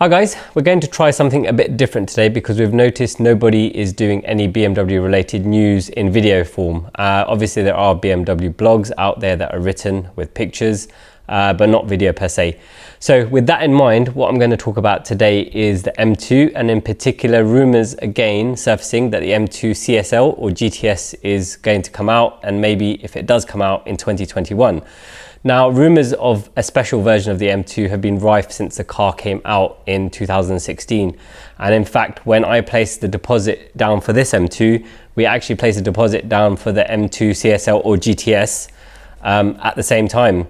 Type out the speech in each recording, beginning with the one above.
Hi guys, we're going to try something a bit different today because we've noticed nobody is doing any BMW related news in video form. Obviously there are BMW blogs out there that are written with pictures, but not video per se. So with that in mind, what I'm going to talk about today is the M2, and in particular rumours again surfacing that the M2 CSL or GTS is going to come out, and maybe if it does come out in 2021. Now, rumours of a special version of the M2 have been rife since the car came out in 2016. And in fact, when I placed the deposit down for this M2, we actually placed a deposit down for the M2 CSL or GTS at the same time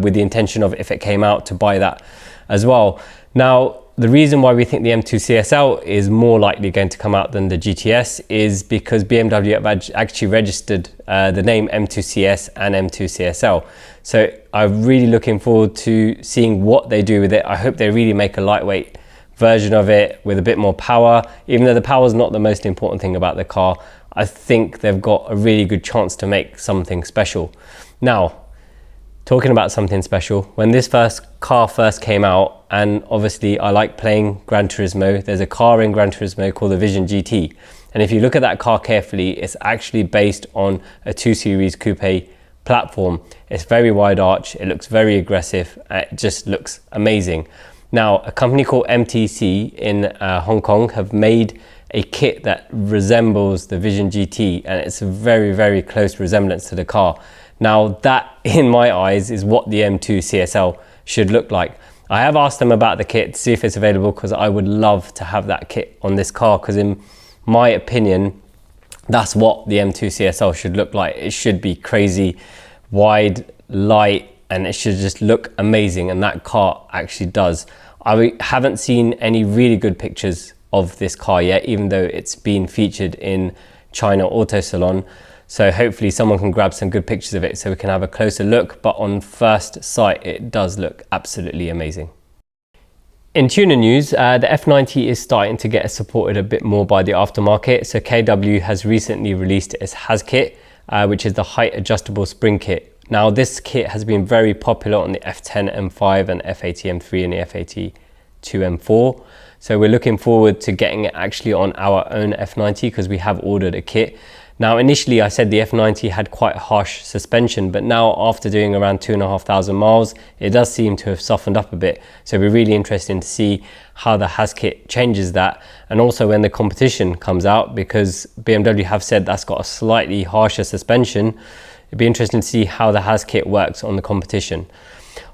with the intention of, if it came out, to buy that as well. Now, the reason why we think the M2 CSL is more likely going to come out than the GTS is because BMW have actually registered the name M2CS and M2 CSL. So I'm really looking forward to seeing what they do with it. I hope they really make a lightweight version of it with a bit more power. Even though the power is not the most important thing about the car, I think they've got a really good chance to make something special. Now, talking about something special, when this car first came out, and obviously I like playing Gran Turismo, there's a car in Gran Turismo called the Vision GT. And if you look at that car carefully, it's actually based on a 2 Series coupe platform. It's very wide arch, it looks very aggressive, it just looks amazing. Now, a company called MTC in Hong Kong have made a kit that resembles the Vision GT, and it's a very, very close resemblance to the car. Now that, in my eyes, is what the M2 CSL should look like. I have asked them about the kit to see if it's available, because I would love to have that kit on this car, because in my opinion, that's what the M2 CSL should look like. It should be crazy, wide, light, and it should just look amazing, and that car actually does. I haven't seen any really good pictures of this car yet, even though it's been featured in China Auto Salon. So hopefully someone can grab some good pictures of it so we can have a closer look, but on first sight, it does look absolutely amazing. In tuner news, the F90 is starting to get supported a bit more by the aftermarket. So KW has recently released its HAS kit, which is the height adjustable spring kit. Now this kit has been very popular on the F10 M5 and F80 M3 and the F82 M4. So we're looking forward to getting it actually on our own F90, because we have ordered a kit. Now, initially I said the F90 had quite harsh suspension, but now after doing around 2,500 miles, it does seem to have softened up a bit. So it'll be really interesting to see how the HAS kit changes that, and also when the competition comes out, because BMW have said that's got a slightly harsher suspension. It'd be interesting to see how the HAS kit works on the competition.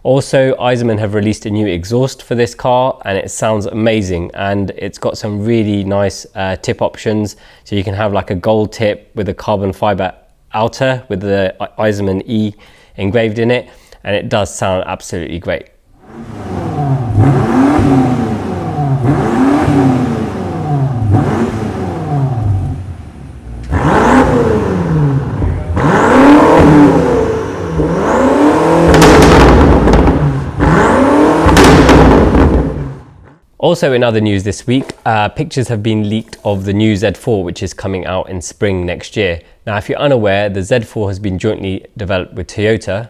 Also, Eiserman have released a new exhaust for this car, and it sounds amazing, and it's got some really nice tip options. So you can have like a gold tip with a carbon fiber outer with the Eiserman E engraved in it, and it does sound absolutely great. Also, in other news this week, pictures have been leaked of the new Z4, which is coming out in spring next year. Now, if you're unaware, the Z4 has been jointly developed with Toyota,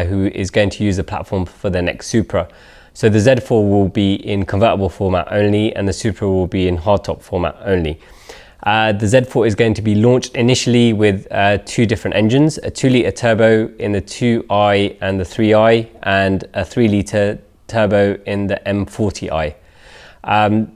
who is going to use the platform for their next Supra. So the Z4 will be in convertible format only, and the Supra will be in hardtop format only. The Z4 is going to be launched initially with two different engines, a 2-litre turbo in the 2i and the 3i, and a 3-litre turbo in the M40i.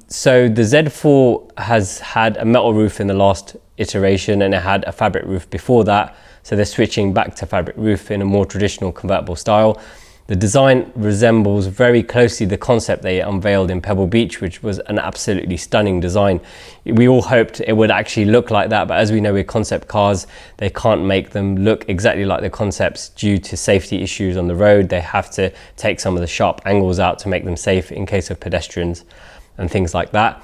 So the Z4 has had a metal roof in the last iteration, and it had a fabric roof before that. So they're switching back to fabric roof in a more traditional convertible style. The design resembles very closely the concept they unveiled in Pebble Beach, which was an absolutely stunning design. We all hoped it would actually look like that, but as we know with concept cars, they can't make them look exactly like the concepts due to safety issues on the road. They have to take some of the sharp angles out to make them safe in case of pedestrians and things like that.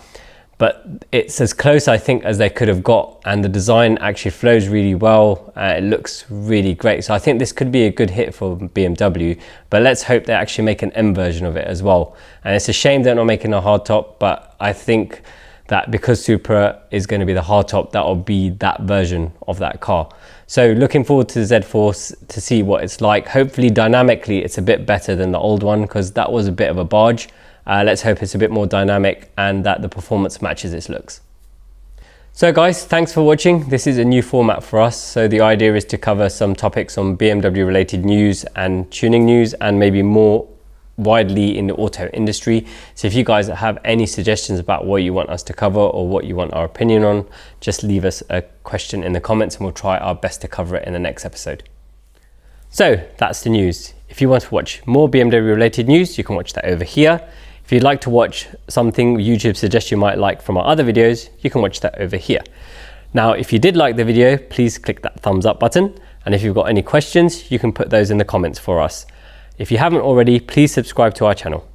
But it's as close, I think, as they could have got, and the design actually flows really well. It looks really great. So I think this could be a good hit for BMW, but let's hope they actually make an M version of it as well. And it's a shame they're not making a hardtop, but I think that because Supra is going to be the hardtop, that will be that version of that car. So looking forward to the Z4 to see what it's like. Hopefully dynamically it's a bit better than the old one, because that was a bit of a barge. Let's hope it's a bit more dynamic and that the performance matches its looks. So guys, thanks for watching. This is a new format for us. So the idea is to cover some topics on BMW related news and tuning news, and maybe more widely in the auto industry. So if you guys have any suggestions about what you want us to cover or what you want our opinion on, just leave us a question in the comments and we'll try our best to cover it in the next episode. So that's the news. If you want to watch more BMW related news, you can watch that over here. If you'd like to watch something YouTube suggests you might like from our other videos, you can watch that over here. Now, if you did like the video, please click that thumbs up button. And if you've got any questions, you can put those in the comments for us. If you haven't already, please subscribe to our channel.